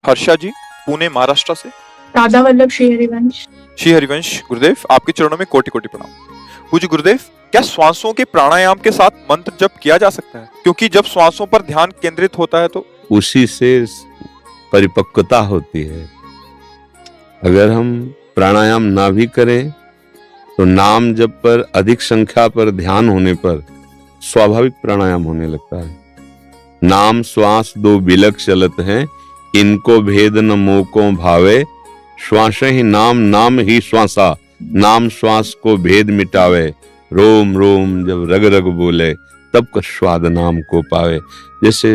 हर्षा जी, पुणे महाराष्ट्र से। राधा वल्लभ श्री हरिवंश। श्री हरिवंश गुरुदेव, आपके चरणों में कोटि कोटि प्रणाम। पूज्य गुरुदेव, क्या श्वासों के प्राणायाम के साथ मंत्र जप किया जा सकता है? क्योंकि जब श्वासों पर ध्यान केंद्रित होता है तो उसी से परिपक्वता होती है। अगर हम प्राणायाम ना भी करें तो नाम जप पर अधिक संख्या पर ध्यान होने पर स्वाभाविक प्राणायाम होने लगता है। नाम श्वास दो बिलक चलत हैं, इनको भेद न मोको भावे, श्वास ही नाम नाम ही श्वासा, नाम श्वास को भेद मिटावे, रोम रोम जब रग रग बोले, तब का स्वाद नाम को पावे। जैसे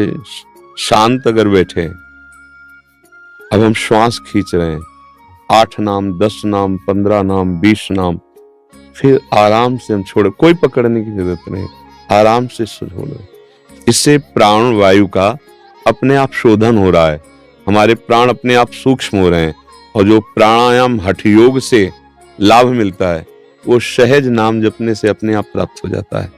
शांत अगर बैठे, अब हम श्वास खींच रहे हैं, 8 नाम 10 नाम 15 नाम 20 नाम, फिर आराम से हम छोड़े, कोई पकड़ने की जरूरत नहीं, आराम से छोड़े। इससे प्राण वायु का अपने आप शोधन हो रहा है, हमारे प्राण अपने आप सूक्ष्म हो रहे हैं। और जो प्राणायाम हठ योग से लाभ मिलता है वो सहज नाम जपने से अपने आप प्राप्त हो जाता है।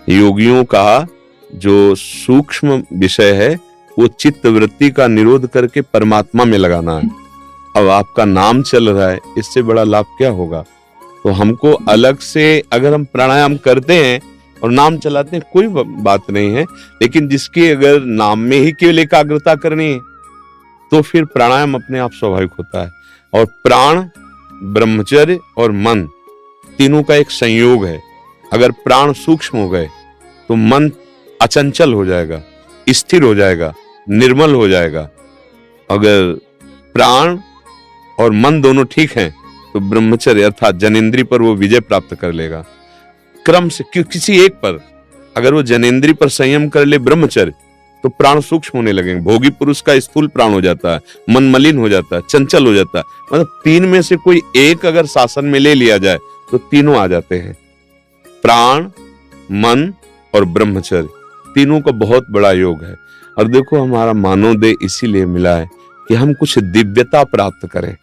योगियों का जो सूक्ष्म विषय है वो चित्त वृत्ति का निरोध करके परमात्मा में लगाना है। अब आपका नाम चल रहा है, इससे बड़ा लाभ क्या होगा? तो हमको अलग से अगर हम प्राणायाम करते हैं और नाम चलाते हैं कोई बात नहीं है, लेकिन जिसकी अगर नाम में ही केवल एकाग्रता करनी है तो फिर प्राणायाम अपने आप स्वाभाविक होता है। और प्राण, ब्रह्मचर्य और मन तीनों का एक संयोग है। अगर प्राण सूक्ष्म हो गए तो मन अचंचल हो जाएगा, स्थिर हो जाएगा, निर्मल हो जाएगा। अगर प्राण और मन दोनों ठीक हैं तो ब्रह्मचर्य अर्थात जनेंद्री पर वो विजय प्राप्त कर लेगा। क्रम से किसी एक पर अगर वो जनेंद्री पर संयम कर ले ब्रह्मचर्य, तो प्राण सूक्ष्म होने लगेंगे। भोगी पुरुष का स्थूल प्राण हो जाता है, मन मलिन हो जाता है, चंचल हो जाता है। मतलब 3 में से कोई एक अगर शासन में ले लिया जाए तो तीनों आ जाते हैं। प्राण, मन और ब्रह्मचर्य तीनों का बहुत बड़ा योग है। और देखो हमारा मानवदेह इसीलिए मिला है कि हम कुछ दिव्यता प्राप्त करें।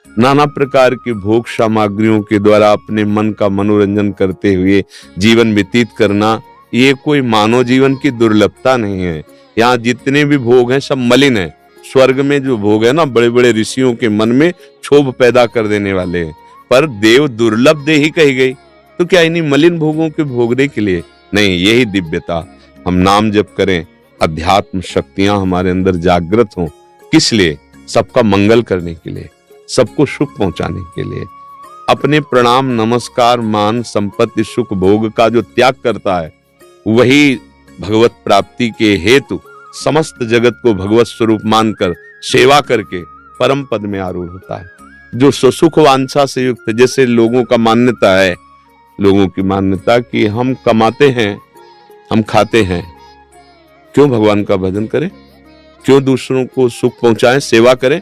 नाना प्रकार की भोग सामग्रियों के द्वारा अपने मन का मनोरंजन करते हुए जीवन व्यतीत करना, ये कोई मानव जीवन की दुर्लभता नहीं है। यहाँ जितने भी भोग हैं सब मलिन है। स्वर्ग में जो भोग है ना, बड़े बड़े ऋषियों के मन में क्षोभ पैदा कर देने वाले हैं। पर देव दुर्लभ दे ही कही गई, तो क्या इन्हीं मलिन भोगों के भोगने के लिए नहीं? यही दिव्यता। हम नाम जप करें, अध्यात्म शक्तियां हमारे अंदर जागृत हों। किस लिए? सबका मंगल करने के लिए, सबको सुख पहुंचाने के लिए। अपने प्रणाम नमस्कार मान संपत्ति सुख भोग का जो त्याग करता है वही भगवत प्राप्ति के हेतु समस्त जगत को भगवत स्वरूप मानकर सेवा करके परम पद में आरूढ़ होता है। जो सुख वांछा से युक्त, जैसे लोगों का मान्यता है, लोगों की मान्यता कि हम कमाते हैं, हम खाते हैं, क्यों भगवान का भजन करें, क्यों दूसरों को सुख पहुंचाएं, सेवा करें,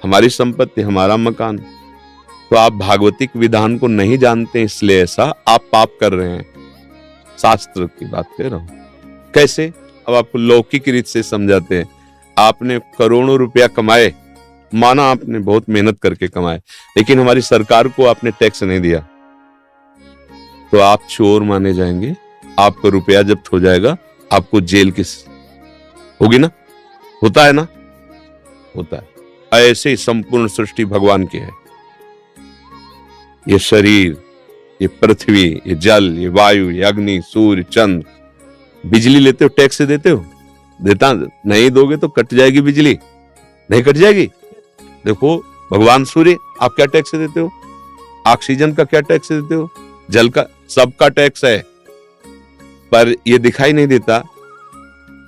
हमारी संपत्ति हमारा मकान। तो आप भागवतिक विधान को नहीं जानते, इसलिए ऐसा आप पाप कर रहे हैं। शास्त्र की बात कह रहा हूं। कैसे? अब आपको लौकिक रीत से समझाते हैं। आपने करोड़ों रुपया कमाए, माना आपने बहुत मेहनत करके कमाए, लेकिन हमारी सरकार को आपने टैक्स नहीं दिया, तो आप चोर माने जाएंगे, आपका रुपया जब्त हो जाएगा, आपको जेल की होगी ना? होता है ना? होता है। ऐसे ही संपूर्ण सृष्टि भगवान की है। ये शरीर, ये पृथ्वी, ये जल, ये वायु, ये अग्नि, सूर्य, चंद्र। बिजली लेते हो, टैक्स देते हो? देता नहीं दोगे तो कट जाएगी बिजली, नहीं कट जाएगी? देखो भगवान सूर्य, आप क्या टैक्स देते हो? ऑक्सीजन का क्या टैक्स देते हो? जल का, सबका टैक्स है। पर ये दिखाई नहीं देता।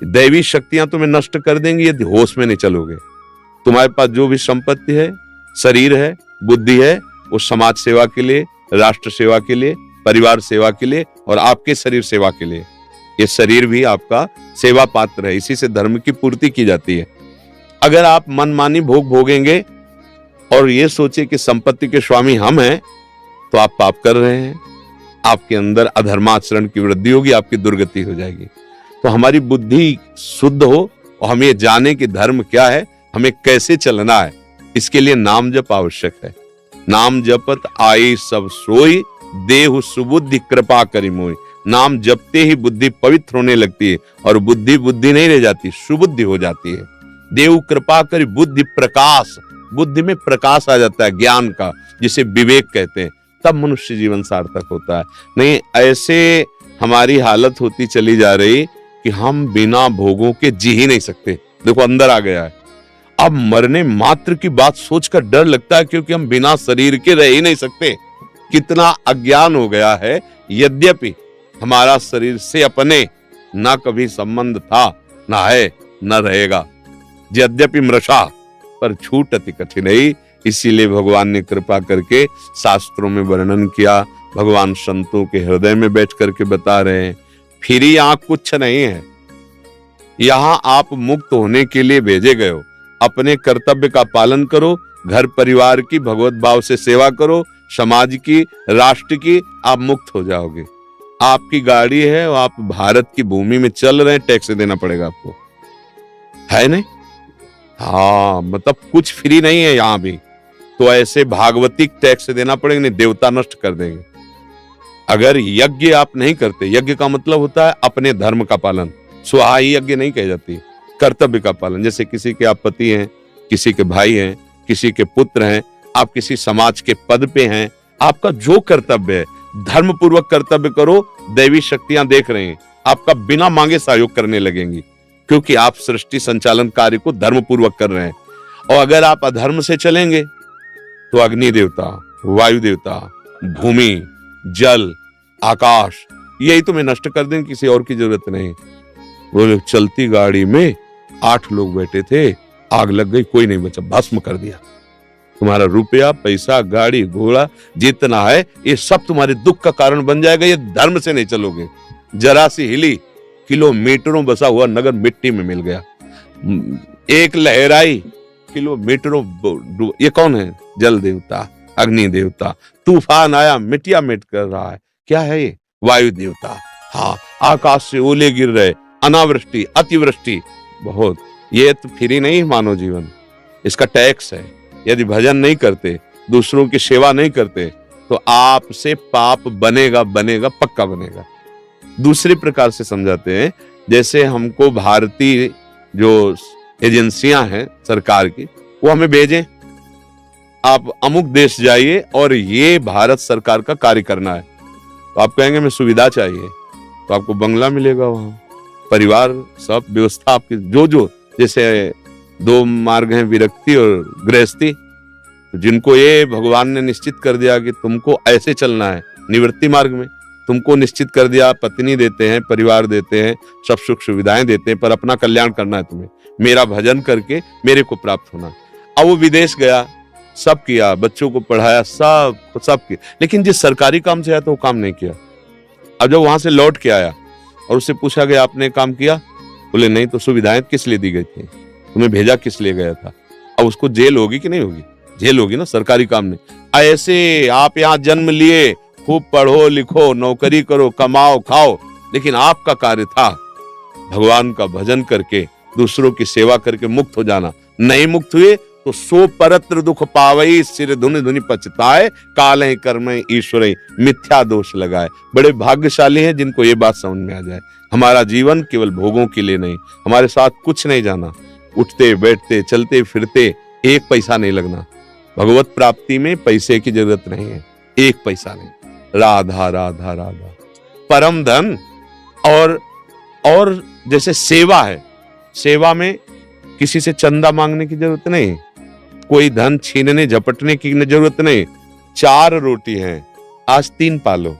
दैवी शक्तियां तुम्हें नष्ट कर देंगी यदि होश में नहीं चलोगे। तुम्हारे पास जो भी संपत्ति है, शरीर है, बुद्धि है, वो समाज सेवा के लिए, राष्ट्र सेवा के लिए, परिवार सेवा के लिए और आपके शरीर सेवा के लिए। ये शरीर भी आपका सेवा पात्र है, इसी से धर्म की पूर्ति की जाती है। अगर आप मनमानी भोग भोगेंगे और ये सोचे कि संपत्ति के स्वामी हम हैं, तो आप पाप कर रहे हैं। आपके अंदर अधर्माचरण की वृद्धि होगी, आपकी दुर्गति हो जाएगी। तो हमारी बुद्धि शुद्ध हो और हम ये जाने कि धर्म क्या है, हमें कैसे चलना है, इसके लिए नाम जप आवश्यक है। नाम जपत आई सब सोई, देहु सुबुद्धि कृपा करि मोई। नाम जपते ही बुद्धि पवित्र होने लगती है और बुद्धि बुद्धि नहीं रह जाती, सुबुद्धि हो जाती है। देव कृपा करी बुद्धि प्रकाश, बुद्धि में प्रकाश आ जाता है ज्ञान का, जिसे विवेक कहते हैं, तब मनुष्य जीवन सार्थक होता है। नहीं ऐसे हमारी हालत होती चली जा रही कि हम बिना भोगों के जी ही नहीं सकते। देखो अंदर आ गया है, अब मरने मात्र की बात सोचकर डर लगता है, क्योंकि हम बिना शरीर के रह ही नहीं सकते। कितना अज्ञान हो गया है। यद्यपि हमारा शरीर से अपने ना कभी संबंध था, ना है, ना रहेगा। यद्यपि मृषा पर छूट अति कठिन है। इसीलिए भगवान ने कृपा करके शास्त्रों में वर्णन किया, भगवान संतों के हृदय में बैठ करके बता रहे हैं, फिर यहाँ कुछ नहीं है। यहाँ आप मुक्त होने के लिए भेजे गए हो। अपने कर्तव्य का पालन करो, घर परिवार की भगवत भाव से सेवा करो, समाज की, राष्ट्र की, आप मुक्त हो जाओगे। आपकी गाड़ी है और आप भारत की भूमि में चल रहे हैं, टैक्स देना पड़ेगा आपको, है नहीं? हाँ, मतलब कुछ फ्री नहीं है यहाँ भी। तो ऐसे भागवतिक टैक्स देना पड़ेगा, नहीं देवता नष्ट कर देंगे। अगर यज्ञ आप नहीं करते, यज्ञ का मतलब होता है अपने धर्म का पालन, स्वाहा यज्ञ नहीं कही जाती, कर्तव्य का पालन। जैसे किसी के आप पति हैं, किसी के भाई हैं, किसी के पुत्र हैं, आप किसी समाज के पद पे हैं, आपका जो कर्तव्य है धर्म पूर्वक कर्तव्य करो। दैवी शक्तियां देख रहे हैं, आपका बिना मांगे सहयोग करने लगेंगी, क्योंकि आप सृष्टि संचालन कार्य को धर्म पूर्वक कर रहे हैं। और अगर आप अधर्म से चलेंगे तो अग्नि देवता, वायु देवता, भूमि, जल, आकाश, यही तुम्हें नष्ट कर देंगे, किसी और की जरूरत नहीं। वो चलती गाड़ी में 8 लोग बैठे थे, आग लग गई, कोई नहीं बचा, भस्म कर दिया। तुम्हारा रुपया, पैसा, गाड़ी, घोड़ा जितना है, ये सब तुम्हारे दुख का कारण बन जाएगा। ये धर्म से नहीं चलोगे। जरा सी हिली, किलोमीटरों बसा हुआ नगर मिट्टी में मिल गया। एक लहराई, किलोमीटरों। ये कौन है? जल देवता, अग्नि देवता। तूफान आया, मिट्टिया मिट कर रहा है, क्या है ये? वायु देवता। हाँ, आकाश से ओले गिर रहे, अनावृष्टि, अतिवृष्टि, बहुत। ये तो फ्री नहीं मानव जीवन, इसका टैक्स है। यदि भजन नहीं करते, दूसरों की सेवा नहीं करते, तो आपसे पाप बनेगा, बनेगा, पक्का बनेगा। दूसरे प्रकार से समझाते हैं, जैसे हमको भारतीय जो एजेंसियां हैं सरकार की, वो हमें भेजें, आप अमुक देश जाइए और ये भारत सरकार का कार्य करना है। तो आप कहेंगे मैं सुविधा चाहिए, तो आपको बंगला मिलेगा, वहां परिवार, सब व्यवस्था आपकी, जो जैसे 2 मार्ग हैं, विरक्ति और गृहस्थी। तो जिनको ये भगवान ने निश्चित कर दिया कि तुमको ऐसे चलना है, निवृत्ति मार्ग में तुमको निश्चित कर दिया, पत्नी देते हैं, परिवार देते हैं, सब सुख सुविधाएं देते हैं, पर अपना कल्याण करना है तुम्हें, मेरा भजन करके मेरे को प्राप्त होना। अब वो विदेश गया, सब किया, बच्चों को पढ़ाया, सब किया, लेकिन जिस सरकारी काम से आया तो वो काम नहीं किया। अब जब वहां से लौट के आया और उससे पूछा गया आपने काम किया, बोले नहीं। तो सुविधाएं किस लिए दी गई थी, तुम्हें भेजा किस लिए गया था? अब उसको जेल होगी कि नहीं होगी? जेल होगी ना, सरकारी काम में। ऐसे आप यहाँ जन्म लिए, खूब पढ़ो लिखो, नौकरी करो, कमाओ खाओ, लेकिन आपका कार्य था भगवान का भजन करके, दूसरों की सेवा करके मुक्त हो जाना। नहीं मुक्त हुए तो सो परत्र दुख पावई, सिर धुनि धुनि पछताए, काले कर्म ईश्वर मिथ्या दोष लगाए। बड़े भाग्यशाली हैं जिनको ये बात समझ में आ जाए, हमारा जीवन केवल भोगों के लिए नहीं, हमारे साथ कुछ नहीं जाना, उठते बैठते चलते फिरते 1 पैसा नहीं लगना। भगवत प्राप्ति में पैसे की जरूरत नहीं है, 1 पैसा नहीं। राधा राधा राधा परम धन। और जैसे सेवा है, सेवा में किसी से चंदा मांगने की जरूरत नहीं, कोई धन छीनने झपटने की जरूरत नहीं। 4 रोटी हैं, आज 3 पालो,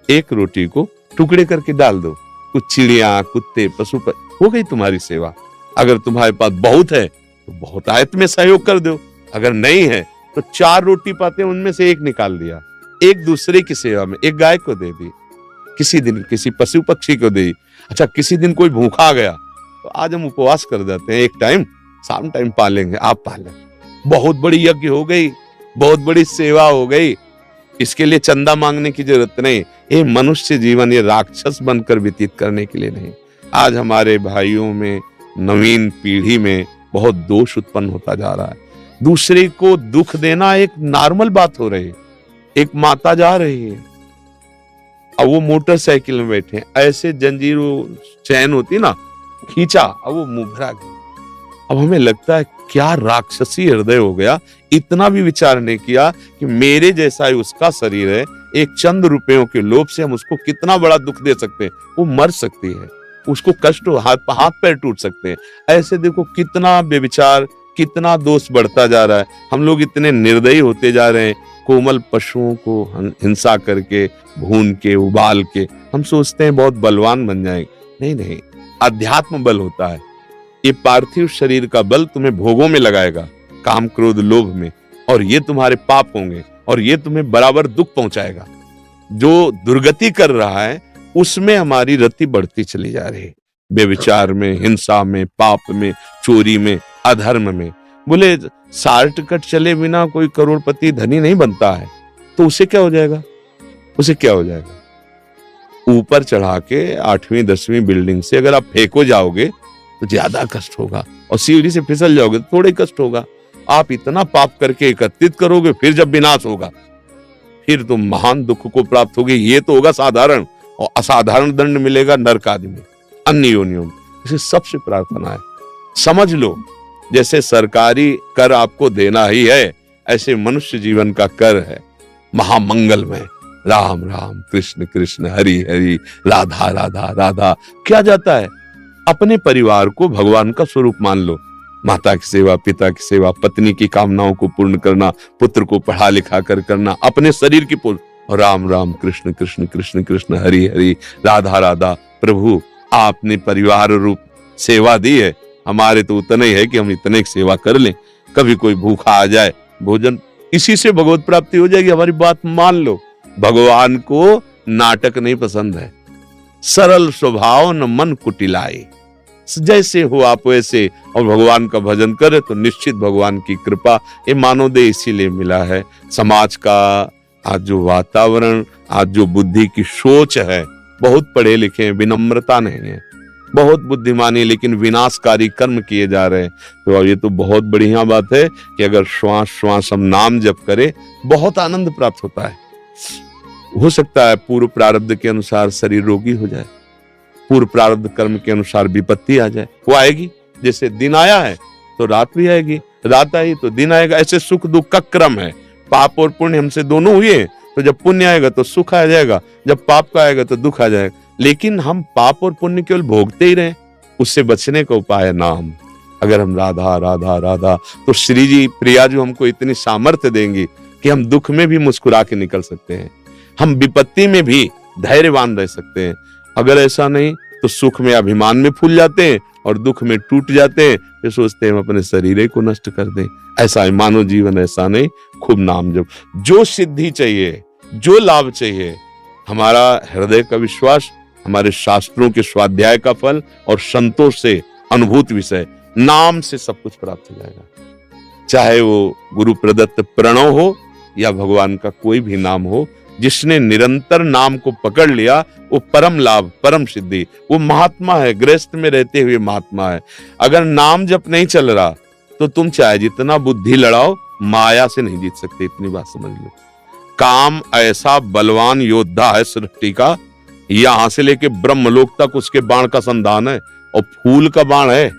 1 रोटी को टुकड़े करके डाल दो, कुछ चिड़िया, कुत्ते, पशु, हो गई तुम्हारी सेवा। अगर तुम्हारे पास बहुत है तो बहुत आयत में सहयोग कर दो, अगर नहीं है तो 4 रोटी पाते हैं, उनमें से 1 निकाल दिया, एक दूसरे की सेवा में। 1 गाय को दे दी, किसी दिन किसी पशु पक्षी को दे दी। अच्छा, किसी दिन कोई भूखा गया तो आज हम उपवास कर देते हैं, 1 टाइम, शाम टाइम पालेंगे, आप पालें। बहुत बड़ी यज्ञ हो गई, बहुत बड़ी सेवा हो गई। इसके लिए चंदा मांगने की जरूरत नहीं। ये मनुष्य जीवन ये राक्षस बनकर व्यतीत करने के लिए नहीं। आज हमारे भाइयों में, नवीन पीढ़ी में बहुत दोष उत्पन्न होता जा रहा है। दूसरे को दुख देना एक नॉर्मल बात हो रही है। एक माता जा रही है, अब वो मोटरसाइकिल में बैठे, ऐसे जंजीर चैन होती ना, खींचा, अब वो मुंह भरा गई, अब हमें लगता है क्या राक्षसी हृदय हो गया, इतना भी विचार नहीं किया कि मेरे जैसा ही उसका शरीर है, एक चंद रुपयों के लोभ से हम उसको कितना बड़ा दुख दे सकते हैं। वो मर सकती है, उसको कष्ट हो, हाथ पैर टूट सकते हैं। ऐसे देखो कितना बेविचार, कितना दोष बढ़ता जा रहा है। हम लोग इतने निर्दयी होते जा रहे हैं, कोमल पशुओं को हिंसा करके, भून के, उबाल के हम सोचते हैं बहुत बलवान बन जाएंगे। नहीं, अध्यात्म बल होता है। ये पार्थिव शरीर का बल तुम्हें भोगों में लगाएगा, काम क्रोध लोभ में, और ये तुम्हारे पाप होंगे और ये तुम्हें बराबर दुख पहुंचाएगा। जो दुर्गति कर रहा है उसमें हमारी रति बढ़ती चली जा रही है, बेविचार में, हिंसा में, पाप में, चोरी में, अधर्म में। बोले शॉर्टकट चले बिना कोई करोड़पति धनी नहीं बनता है, तो उसे क्या हो जाएगा? उसे क्या हो जाएगा? ऊपर चढ़ा के 8वीं 10वीं बिल्डिंग से अगर आप फेंको जाओगे तो ज्यादा कष्ट होगा, और सीढ़ी से फिसल जाओगे तो थोड़े कष्ट होगा। आप इतना पाप करके एकत्रित करोगे, फिर जब विनाश होगा फिर तुम महान दुख को प्राप्त होगे। ये तो होगा साधारण, और असाधारण दंड मिलेगा नरक आदि में, अन्य योनियों में। इसे सबसे प्रार्थना है, समझ लो जैसे सरकारी कर आपको देना ही है, ऐसे मनुष्य जीवन का कर है महामंगलमय। राम राम, कृष्ण कृष्ण, हरि हरि, राधा राधा राधा। क्या जाता है? अपने परिवार को भगवान का स्वरूप मान लो। माता की सेवा, पिता की सेवा, पत्नी की कामनाओं को पूर्ण करना, पुत्र को पढ़ा लिखा कर करना, अपने शरीर की पूर्ण। और राम राम, कृष्ण कृष्ण, कृष्ण कृष्ण, हरि हरि, राधा राधा। प्रभु आपने परिवार रूप सेवा दी है, हमारे तो उतना ही है कि हम इतने की सेवा कर लें। कभी कोई भूखा आ जाए, भोजन, इसी से भगवत प्राप्ति हो जाएगी। हमारी बात मान लो। भगवान को नाटक नहीं पसंद है। सरल स्वभाव न मन कुटिलाए, जैसे हो आप वैसे, और भगवान का भजन करे तो निश्चित भगवान की कृपा। ये मानवदेह इसीलिए मिला है। समाज का आज जो वातावरण, आज जो बुद्धि की सोच है, बहुत पढ़े लिखे हैं, विनम्रता नहीं है, बहुत बुद्धिमानी, लेकिन विनाशकारी कर्म किए जा रहे हैं। तो ये तो बहुत बढ़िया बात है कि अगर श्वास श्वास हम नाम जप करें, बहुत आनंद प्राप्त होता है। हो सकता है पूर्व प्रारब्ध के अनुसार शरीर रोगी हो जाए, पूर्व प्रारब्ध कर्म के अनुसार विपत्ति आ जाए, वो आएगी। जैसे दिन आया है तो रात भी आएगी, रात आई तो दिन आएगा। ऐसे सुख दुख का क्रम है। पाप और पुण्य हमसे दोनों हुए हैं, तो जब पुण्य आएगा तो सुख आ जाएगा, जब पाप का आएगा तो दुख आ जाएगा। लेकिन हम पाप और पुण्य केवल भोगते ही रहे, उससे बचने का उपाय है नाम। अगर हम राधा राधा राधा, तो श्री जी प्रिया जो हमको इतनी सामर्थ्य देंगी कि हम दुख में भी मुस्कुरा के निकल सकते हैं, हम विपत्ति में भी धैर्यवान रह सकते हैं। अगर ऐसा नहीं तो सुख में अभिमान में फूल जाते हैं और दुख में टूट जाते हैं, फिर सोचते हैं हम अपने शरीर को नष्ट कर दें। ऐसा है मानव जीवन, ऐसा नहीं। खूब नाम जप। जो सिद्धि चाहिए, जो लाभ चाहिए, हमारा हृदय का विश्वास, हमारे शास्त्रों के स्वाध्याय का फल और संतोष से अनुभूत विषय, नाम से सब कुछ प्राप्त हो जाएगा। चाहे वो गुरु प्रदत्त प्रणव हो या भगवान का कोई भी नाम हो, जिसने निरंतर नाम को पकड़ लिया वो परम लाभ, परम सिद्धि, वो महात्मा है, गृहस्थ में रहते हुए महात्मा है। अगर नाम जप नहीं चल रहा तो तुम चाहे जितना बुद्धि लड़ाओ, माया से नहीं जीत सकते। इतनी बात समझ लो। काम ऐसा बलवान योद्धा है सृष्टि का, यहां से लेके ब्रह्मलोक तक उसके बाण का संधान है, और फूल का बाण है।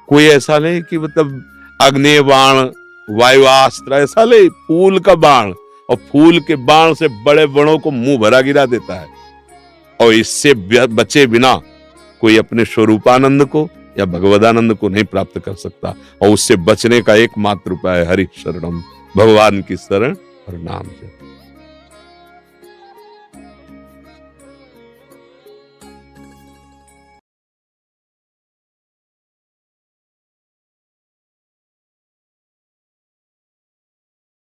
कोई ऐसा नहीं कि मतलब अग्नि बाण, वायुआस्त्र, ऐसा नहीं, फूल का बाण। और फूल के बाण से बड़े बड़ों को मुंह भरा गिरा देता है। और इससे बचे बिना कोई अपने स्वरूपानंद को या भगवदानंद को नहीं प्राप्त कर सकता। और उससे बचने का एकमात्र उपाय हरि शरणम, भगवान की शरण और नाम से।